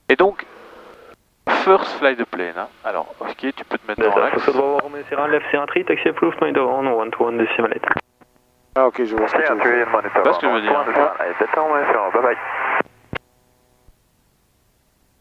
Et donc, first fly the plane. Hein. Alors, ok, tu peux te mettre dans l'axe. taxi approved, mind on 121 decimal 8. Ah ok, je vois ce que tu veux dire. Tu vois ce que je veux dire? Bye bye.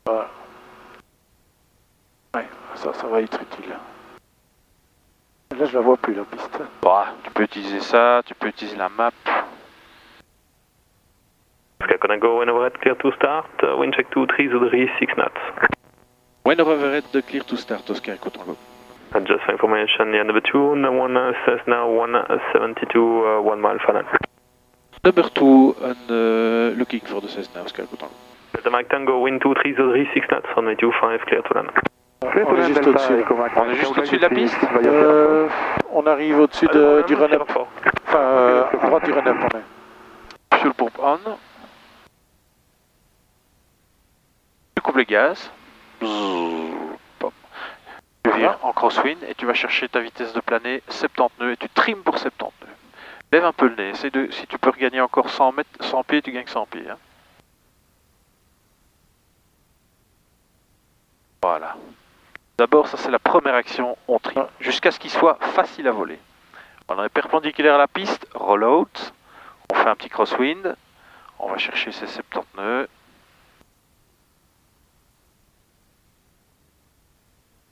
Voilà. Ouais, ça va être utile. Là, je la vois plus, la piste. Bah, tu peux utiliser ça, tu peux utiliser la map. Oscar Contago, when overhead, clear to start, wind check 2303, 6 knots. When overhead, clear to start, Oscar Echo Tango. Just for information, the number 2, one Cessna 172, 1 mile final. Number 2, and looking for the Cessna, Oscar Echo Tango. Delta Mike Tango, wind 2303, 6 knots, runway 25, clear to land. On est juste au-dessus. On est juste au-dessus de la piste. On arrive au-dessus du run-up. Enfin, à droite du run-up, on est. Fuel pump on. Tu coupes le gaz. Pop. Tu vires en crosswind et tu vas chercher ta vitesse de planée 70 nœuds et tu trimes pour 70 nœuds. Lève un peu le nez. Essaye de, si tu peux regagner encore 100 mètres, 100 pieds, tu gagnes 100 pieds. Hein. Voilà. D'abord, ça c'est la première action, on trim, jusqu'à ce qu'il soit facile à voler. On est perpendiculaire à la piste, roll out, on fait un petit crosswind, on va chercher ses 70 nœuds.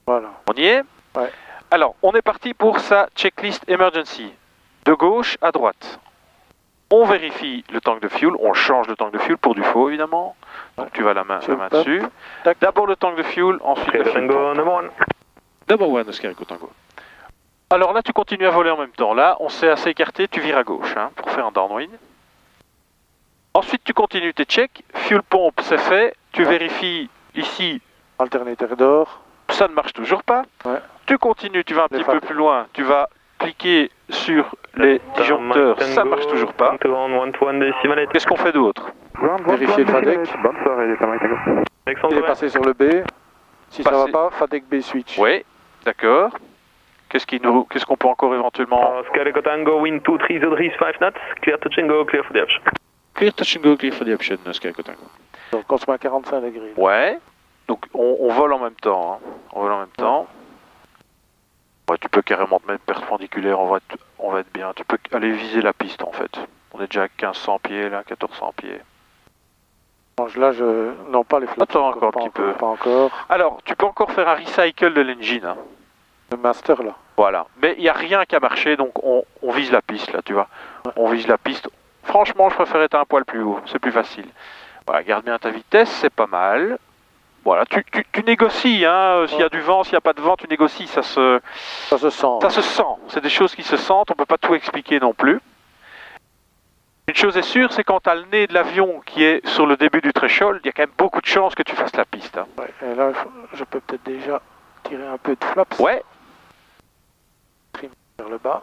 Voilà. On y est? Ouais. Alors, on est parti pour sa checklist emergency, de gauche à droite. On vérifie le tank de fuel, on change le tank de fuel pour du faux évidemment. Donc tu vas la main dessus. D'abord le tank de fuel, ensuite le fuel pump. Number 1, Oscar Echo Tango. Alors là tu continues à voler en même temps. Là on s'est assez écarté, tu vires à gauche hein, pour faire un downwind. Ensuite tu continues tes checks. Fuel pump c'est fait. Tu vérifies ici. Alternateur d'or. Ça ne marche toujours pas. Ouais. Tu continues, tu vas un petit peu plus loin. Tu vas cliquer sur les disjoncteurs, ça marche toujours pas. Qu'est-ce qu'on fait d'autre? Vérifier le FADEC. Il est passé sur le B. Si ça va pas, FADEC B switch. Oui, d'accord. Qu'est-ce qu'on peut encore éventuellement... Oscar Echo Tango, wind 2303, 5 knots, clear touch and go, clear for the option. Clear touch and go, clear for the option, Oscar Echo Tango. Donc on se met à 45 degrés. Ouais, donc on vole en même temps. Hein. On vole en même temps. Ouais, tu peux carrément te mettre perpendiculaire, on va être bien. Tu peux aller viser la piste en fait. On est déjà à 1500 pieds là, 1400 pieds. Là, non, pas les flaps. Attends encore un petit peu. Pas encore. Alors, tu peux encore faire un recycle de l'engine. Hein. Le master là. Voilà. Mais il n'y a rien qui a marché, donc on vise la piste là, tu vois. On vise la piste. Franchement, je préfère être un poil plus haut, c'est plus facile. Voilà, garde bien ta vitesse, c'est pas mal. Voilà, tu négocies, hein, s'il y a du vent, s'il n'y a pas de vent, tu négocies, ça se sent. Ça se sent, c'est des choses qui se sentent, on ne peut pas tout expliquer non plus. Une chose est sûre, c'est quand tu as le nez de l'avion qui est sur le début du threshold, il y a quand même beaucoup de chances que tu fasses la piste. Hein. Ouais, et là, je peux peut-être déjà tirer un peu de flaps. Ouais. Trim vers le bas.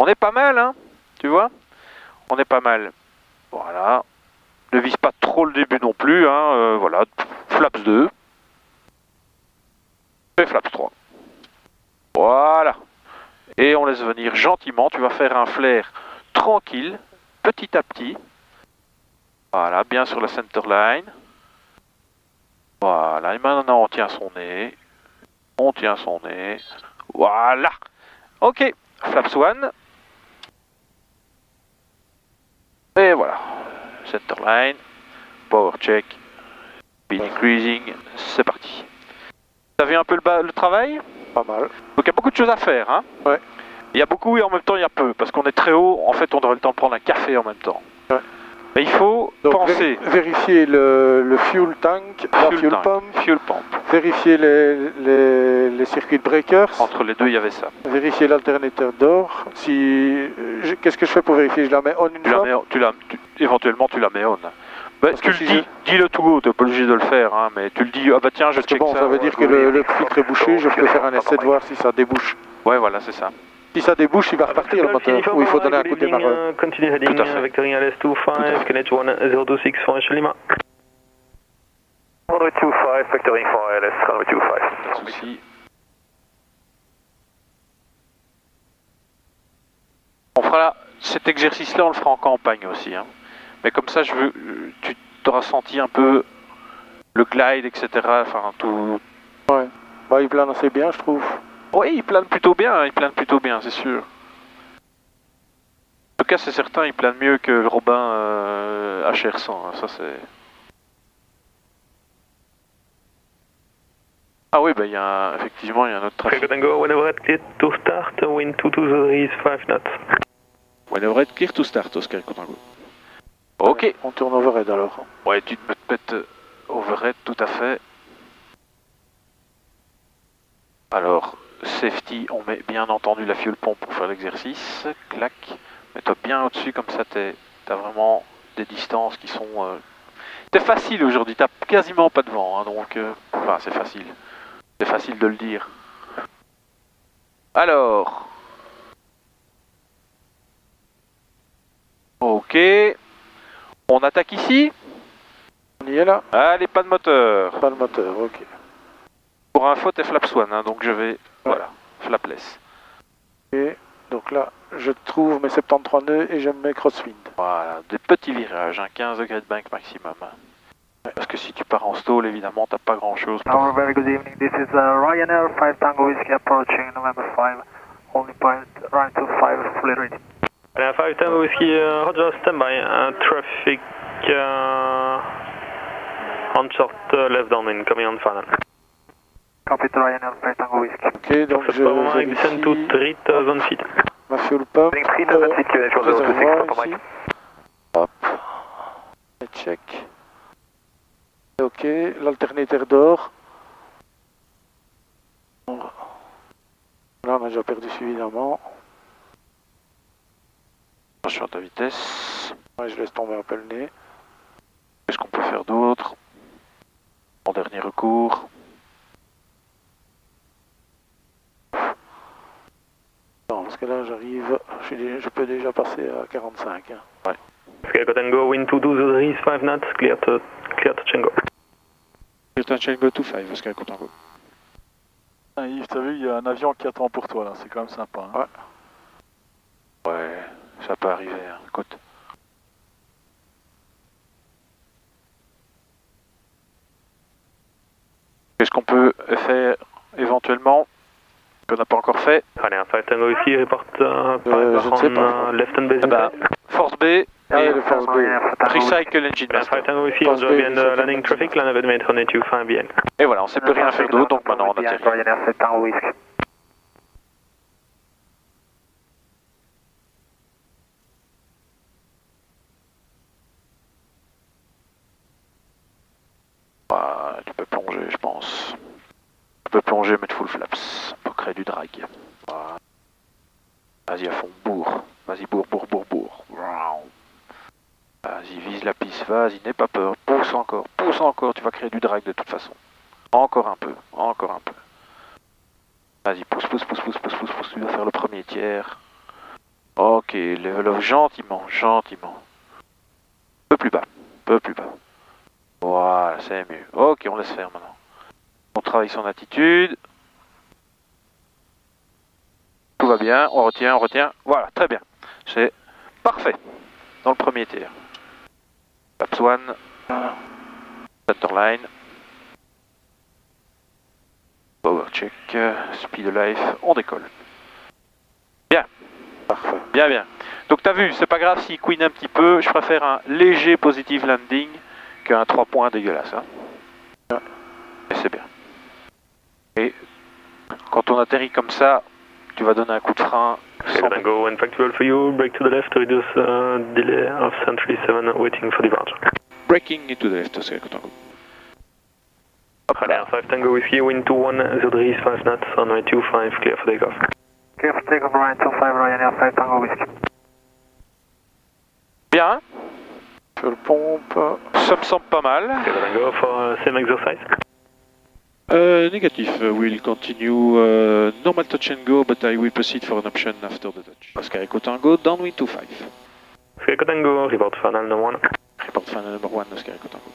On est pas mal, hein, tu vois. On est pas mal. Voilà. Ne vise pas trop le début non plus, hein, voilà. Flaps 2. Et flaps 3. Voilà. Et on laisse venir gentiment, tu vas faire un flair tranquille, petit à petit. Voilà, bien sur la center line. Voilà, et maintenant on tient son nez. On tient son nez. Voilà. Ok, flaps 1. Et voilà. Center line. Power check. Speed increasing. C'est parti. Vous avez un peu le travail? Pas mal. Donc il y a beaucoup de choses à faire. Hein. Ouais. Il y a beaucoup et en même temps il y a peu. Parce qu'on est très haut, en fait on aurait le temps de prendre un café en même temps. Ouais. Mais il faut donc, penser. Vérifier le fuel tank, la fuel pump. Fuel pump. Vérifier les circuits breakers. Entre les deux il y avait ça. Vérifier l'alternateur d'or. Qu'est-ce que je fais pour vérifier? Je la mets on une fois? Éventuellement tu la mets on. Bah, tu le dis, dis-le tout haut, t'es pas obligé de le faire, hein, mais tu le dis, ah bah tiens, je check bon, ça veut dire que le filtre est bouché, je peux faire un essai de voir si ça débouche. Ouais, voilà, c'est ça. Si ça débouche, il va repartir le moteur, ou il faut donner un coup de démarreur. Continue heading, tout à fait. vectoring LS25, Kenneth 1026 for Lima. Runway 25, vectoring for LS, runway 25. Pas de soucis. On fera cet exercice-là, on le fera en campagne aussi, hein. Mais comme ça, tu t'auras senti un peu le glide, etc. Enfin, tout... Ouais, bah, il plane assez bien, je trouve. Oui, il plane plutôt bien, c'est sûr. En tout cas, c'est certain, il plane mieux que le Robin HR100, hein, ça c'est... Ah oui, bah effectivement, il y a un autre trafic. Tango, whenever it's clear to start, wind 220 5 knots. Whenever it's clear to start, Oscar Echo Tango. Ok. On tourne overhead alors. Ouais, tu te pètes overhead, tout à fait. Alors, safety, on met bien entendu la fuel pompe pour faire l'exercice. Clac. Mets-toi bien au-dessus, comme ça t'as vraiment des distances qui sont... C'est facile aujourd'hui, t'as quasiment pas de vent, hein, donc... Enfin, c'est facile. C'est facile de le dire. Alors... Ok. On attaque ici. On y est là? Allez, pas de moteur. Pas de moteur, ok. Pour info, t'es flaps one, hein, donc je vais... Voilà, flapless. Ok, donc là, je trouve mes 73 nœuds et je me mets crosswind. Voilà, des petits virages, hein, 15 degrés de bank maximum. Parce que si tu pars en stall, évidemment, t'as pas grand chose. Hello, very good evening. This is Ryanair 5 Tango Whiskey approaching November 5. Only point Ryan 25 fully ready. Ryanair 5 Tango Whiskey, Roger, standby. Traffic on short left downwind, coming on final. Copy to Ryanair 5 Tango Whiskey. Ok, donc je descend to 3000 feet. Ma fuel pump. 3000 feet, réservoir ici. Hop. Et check. Ok, l'alternateur d'or. Là, on a déjà perdu suffisamment. Attention à ta vitesse. Ouais, je laisse tomber un peu le nez. Qu'est-ce qu'on peut faire d'autre? En dernier recours. Non, parce que là, j'arrive, je peux déjà passer à 45. Hein. Ouais. Oscar Tango, wind 220 5 knots, clear to Tango. Clear to Tango 25, Oscar Tango. Ah, Yves, t'as vu, il y a un avion qui attend pour toi là, c'est quand même sympa. Hein. Ouais. Ouais, ça peut arriver, hein. Écoute. Qu'est-ce qu'on peut faire éventuellement qu'on n'a pas encore fait? Ryanair 5 Tango ici, report je ne sais pas. left and base. Force B Ah, et le force B. Recycle Engine Ryanair 5 Master. Tango ici, on joue bien landing traffic, land of mètre, on est 25 bien. Et voilà, on sait plus rien faire d'autre, donc maintenant on atterrit. Ryanair 5 Tango Whiskey. Tu peux plonger, je pense. Tu peux plonger, mettre full flaps pour créer du drag. Voilà. Vas-y à fond, bourre. Vas-y, bourre. Vas-y, vise la piste, vas-y, n'aie pas peur. Pousse encore, tu vas créer du drag de toute façon. Encore un peu. Vas-y, pousse, tu vas faire le premier tiers. Ok, level off gentiment. Peu plus bas. Voilà, c'est mieux. Ok, on laisse faire maintenant. On travaille son attitude. Tout va bien, on retient. Voilà, très bien. C'est parfait. Dans le premier tiers. Laps 1. Centerline. Power check. Speed of life. On décolle. Bien. Parfait. Bien. Donc t'as vu, c'est pas grave s'il queen un petit peu. Je préfère un léger positive landing qu'un 3 points dégueulasse. Hein. Et c'est bien. Et quand on atterrit comme ça, tu vas donner un coup de frein. Tango, when factual for you, brake to the left to reduce delay of Century 7 waiting for departure. Braking to the left, Oscar Tango. Ryanair 5 Tango Whiskey, wind 21 5 knots, runway 25, clear for takeoff. Clear for takeoff, Ryan 25, Ryanair 5 Tango Whiskey. Bien, Fuel pompe. ça me semble pas mal. Oscar Tango for same exercise. Négatif, we'll continue normal touch and go, but I will proceed for an option after the touch. Oscar Echo Tango, downwind 25. Oscar Echo Tango, report final number 1. Report final number 1, Oscar Echo Tango.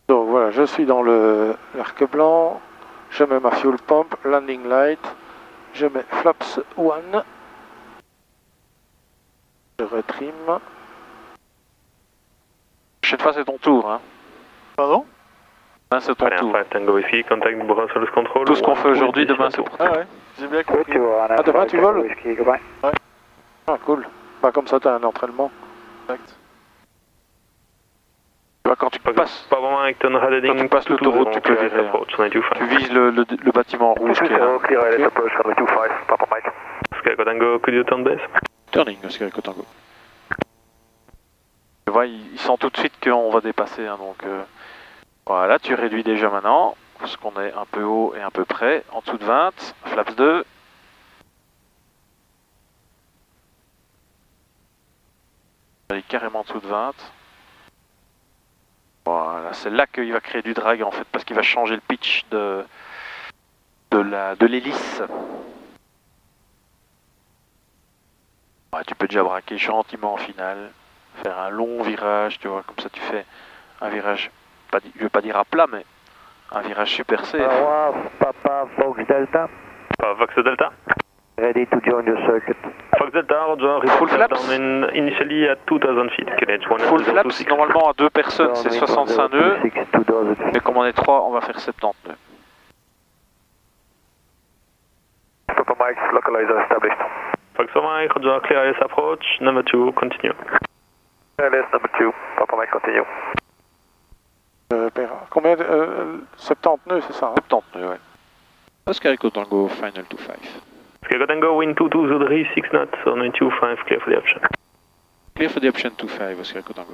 Donc voilà, je suis dans l'arc blanc. Je mets ma fuel pump, landing light. Je mets flaps 1. Je retrim. Prochaine fois, c'est ton tour, hein. Pardon? Demain c'est ton tour. 5 Tango Whiskey, contact Brussels Control. Tout ce qu'on fait aujourd'hui, demain c'est pour toi. Ah ouais, j'ai bien compris. Ah, demain tu voles? Ouais. Ah, cool. Bah, comme ça, t'as un entraînement. Exact. Tu vois, quand tu passes, Pas vraiment avec ton radading. quand tu passes l'autoroute, tu peux virer. Tu vises le bâtiment rouge qui est là. Oscar Tango, could you turn base? Turning, Oscar Echo Tango. Tu vois, ils sentent tout de suite qu'on va dépasser, hein, donc voilà, tu réduis déjà maintenant, parce qu'on est un peu haut et un peu près, en dessous de 20, flaps 2. Elle est carrément en dessous de 20. Voilà, c'est là qu'il va créer du drag en fait, parce qu'il va changer le pitch de l'hélice. Ouais, tu peux déjà braquer gentiment en finale, faire un long virage, tu vois, comme ça tu fais un virage, je veux pas dire à plat, mais un virage super safe. Papa Fox Delta. Fox Delta. Ready to join the circuit. Fox Delta, Roger, Full flaps. Initially at 2000 feet. Full flaps, normalement à 2 personnes c'est 65 nœuds, mais comme on est 3, on va faire 70 nœuds. Papa Mike, localizer established. Fox Mike, Roger, clear ILS approach, number 2, continue. ILS number 2, Papa Mike, continue. Combien de... 70 nœuds, c'est ça, hein? 70 nœuds, ouais. Oscar Echo Tango, final to 5. Oscar Tango, wind 2203, 6 knots, runway 25, clear for the option. Clear for the option 25, Oscar Echo Tango.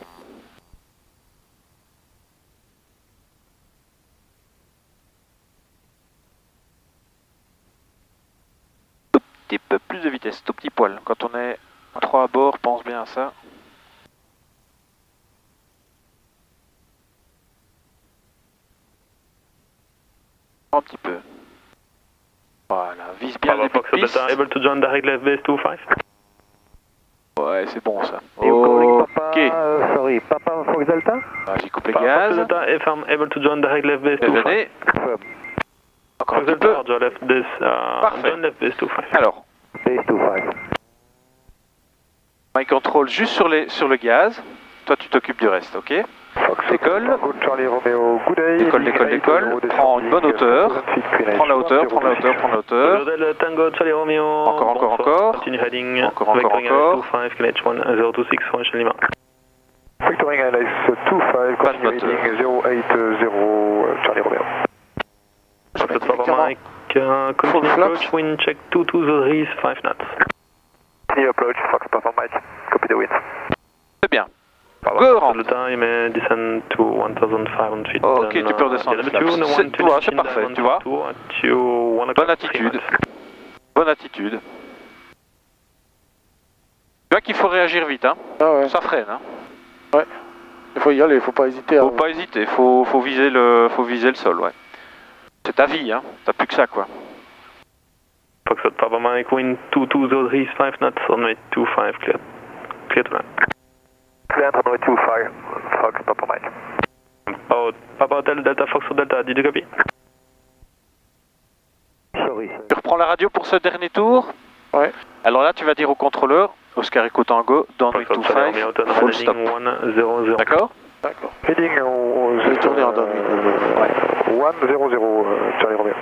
Tout petit peu plus de vitesse, tout petit poil. Quand on est à 3 à bord, pense bien à ça. Un petit peu. Voilà, vise bien les Fox Delta, able to join direct left base 25. Ouais, c'est bon ça. Papa, Ok. sorry, Papa Fox Delta? J'y coupe les Fox gaz. Delta, FM, able to join direct left base 25. Venez. Encore un Fox petit peu. Delta, Roger, left base, Parfait. join left base 25. Alors, Base 25. my control juste sur le gaz. Toi, tu t'occupes du reste, ok? Décolle. Charlie Romeo, good day. Décolle. Prends une bonne hauteur. Prends la hauteur. Hotel Tango, Charlie Romeo. Encore. Continue heading. Encore. Vectoring ILS 25, KLH 1026, French Lima. Vectoring ILS 25, Pas de continue moteur. heading 080, Charlie Romeo. Fox Papa Mike, continue approach, wind check 2203, 5 knots. Continue approach, Fox Papa Mike, copy the wind. C'est bien. Go, Go, le temps, il met descend to 1500 feet. Ok, tu peux redescendre. C'est parfait, tu vois. Bonne attitude. Bonne attitude. Tu vois qu'il faut réagir vite, hein. Ah ouais. Ça freine, hein. Ouais. Il faut y aller, il faut pas hésiter. Faut pas hésiter, faut viser le sol, ouais. C'est ta vie, hein. T'as plus que ça, quoi. Fox Papa Mike, wind 2203, 5 knots, runway 25, clear. Clear to land. Clear runway 25, Fox Papa Mike. Papa Hotel Delta Fox Delta, did you copy? Sorry. Tu reprends la radio pour ce dernier tour. Ouais. Alors là, tu vas dire au contrôleur, Oscar Echo Tango, downwind 25, full stop. 100. D'accord? D'accord. Heading Je vais tourner en downwind. 100, Charlie Romeo.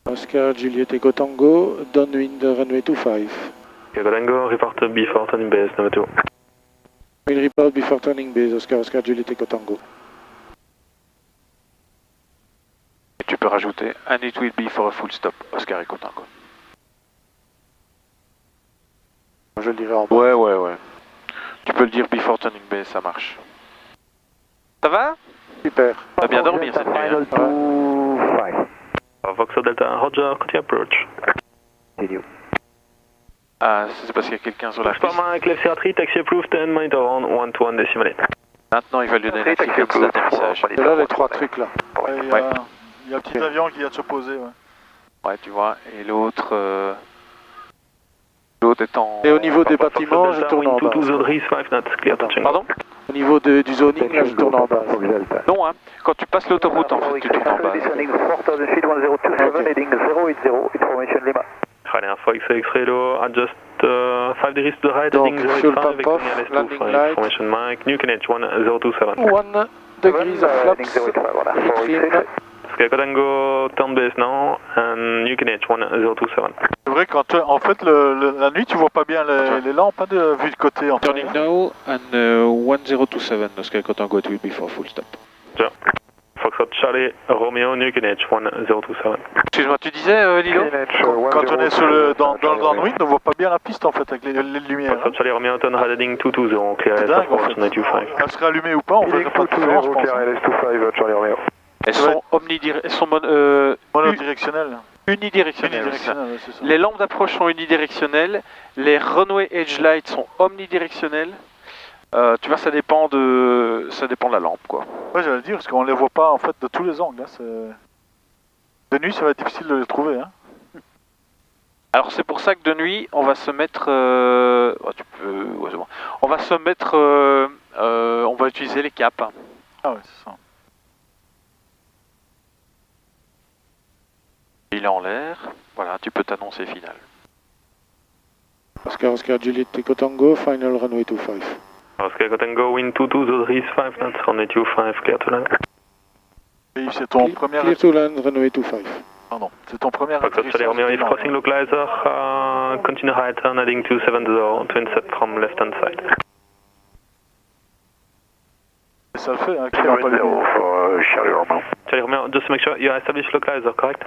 Oscar Juliet Echo Tango, downwind runway 25. Tango, report before turning base, number 2. Will report before turning base, Oscar Juliet Echo Tango. Et tu peux rajouter, and it will be for a full stop, Oscar Echo Tango. Je le dirai en bas. Ouais. Tu peux le dire before turning base, ça marche. Ça va? Super. Tu vas bien dormir cette nuit, hein. Final 25. Fox Delta, Roger, continue approach. Continue. Ah, c'est parce qu'il y a quelqu'un sur la Fox piste. Papa Mike, left CR3, taxi approved, 10 monitor on, 1 to 1 decimal 8. Maintenant, il va lui donner la séquence d'atterrissage. C'est là les trois trucs là. Ouais, il y a un petit avion qui vient de se poser. Ouais. Ouais, tu vois. Et l'autre est en... Et au niveau des bâtiments, je tourne en bas. 2203, 5 knots, clear touching. Pardon? Au niveau du zoning, là je tourne en base. Non, hein. Quand tu passes l'autoroute, en fait, tu tournes en base. Ryanair 4 X-ray low, adjust 5 degrees to the right, Donc, heading 085, fuel pump off, VQNL landing 25, light. formation Mike, New Canage 1027. 1 degrees of flaps, trim. Oscar Tango, turn base now, and New Canage 1027. C'est vrai qu'en en fait, la nuit, tu vois pas bien les lampes, hein, vu de côté. En fait. Turning now and 1027, Oscar Tango, it will be for full stop. Tiens. Foxtrot Charlie, Romeo, New Canage 1027. Excuse-moi, tu disais, Lilo? Quand on est sur dans le downwind, on voit pas bien la piste en fait avec les lumières. Foxtrot Charlie, Romeo, turn right, heading 220, clear C'est S dingue en approach, fait. 925. Elle serait allumée ou pas, on verrait pas de différence, je pense. Elles sont Monodirectionnelle. unidirectionnelles. Unidirectionnelle, ouais, c'est ça. Les lampes d'approche sont unidirectionnelles, les runway edge lights sont omnidirectionnelles. Tu vois, ça dépend de la lampe, quoi. Ouais, j'allais dire, parce qu'on les voit pas en fait de tous les angles. Hein, de nuit, ça va être difficile de les trouver. Hein. Alors c'est pour ça que de nuit, on va se mettre... ouais, c'est bon. On va se mettre... on va utiliser les caps. Ah ouais, c'est ça. Il est en l'air. Voilà, tu peux t'annoncer final. Oscar Juliet Echo Tango, final runway 25. Oscar Tango, wind 22, 5 knots, runway 25, clear to land. Et c'est ton premier... Clear to land, runway 25. Pardon, c'est ton premier... Foxtrot Charlie, Romeo, if crossing localizer, continue high turn, heading 270, twin set from left hand side. Ça le fait, hein, qui va pas le Charlie Romeo, just to make sure you established localizer, correct?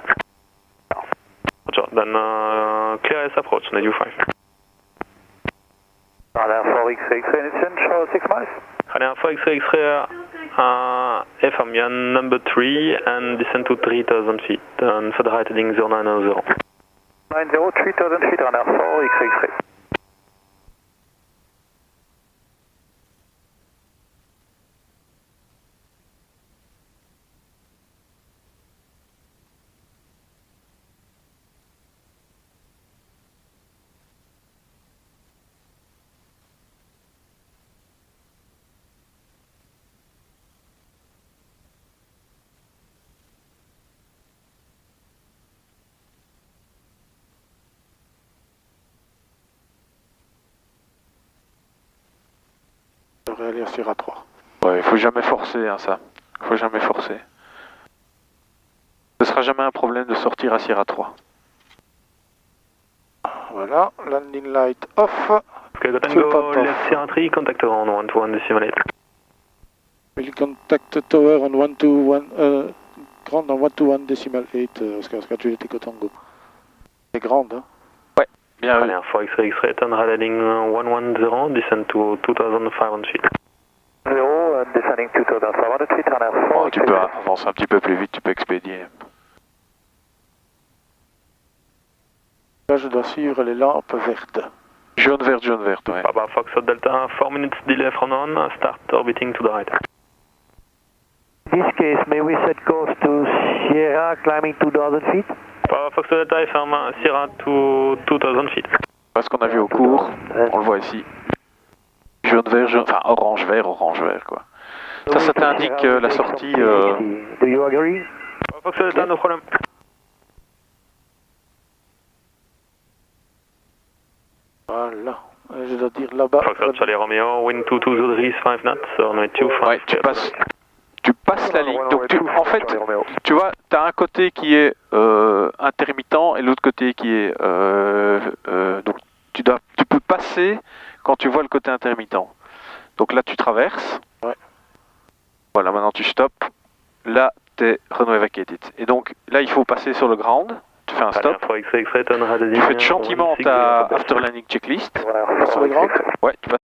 Roger, then clear S approach, 925. Ryanair 4 X-ray, initial 6 miles. Ryanair 4 X-ray, FM, you're number 3 and descend to 3000 feet, and for the height heading 0900. 90, 3000 feet, Ryanair 4 X-ray. Je devrais aller à Sierra 3. Ouais, il faut jamais forcer, hein, ça. Il faut jamais forcer. Ce sera jamais un problème de sortir à Sierra 3. Voilà, landing light off. Oscar Tango, left Sierra 3, contact around 121 decimal 8. Will contact tower on 121, grande en 121 decimal 8, Oscar Juliet Echo Tango. C'est grande, hein? Bien vu. Ryanair 4 X-ray, X-ray, turn right heading 110, descend to 2500 feet. 0, descending 2500 feet, Ryanair 4 Oh, tu peux avancer un petit peu plus vite, tu peux expédier. Là, je dois suivre les lampes vertes. Jaune, verte, ouais. Papa Foxtrot Delta, 4 minutes delay from on, start orbiting to the right. In this case, may we set course to Sierra, climbing 2000 feet? Papa Foxtrot Delta, FM, Sierra to 2000 feet. Parce qu'on a vu au cours, on le voit ici. Jaune, enfin orange, vert, quoi. Ça t'indique la sortie... Do you agree? Papa Foxtrot Delta, no problem. Voilà, je dois dire là-bas. Foxtrot Charlie Romeo, wind 220, 5 knots, runway 25. Ouais, tu passes la ligne. Donc en fait, tu vois, tu as un côté qui est intermittent et l'autre côté qui est... donc tu peux passer quand tu vois le côté intermittent. Donc là, tu traverses. Ouais. Voilà, maintenant tu stops. Là, tu es runway vacated. Et donc là, il faut passer sur le ground. Tu fais un stop. Tu fais gentiment ta after landing checklist. Sur le ground. Ouais, tu passes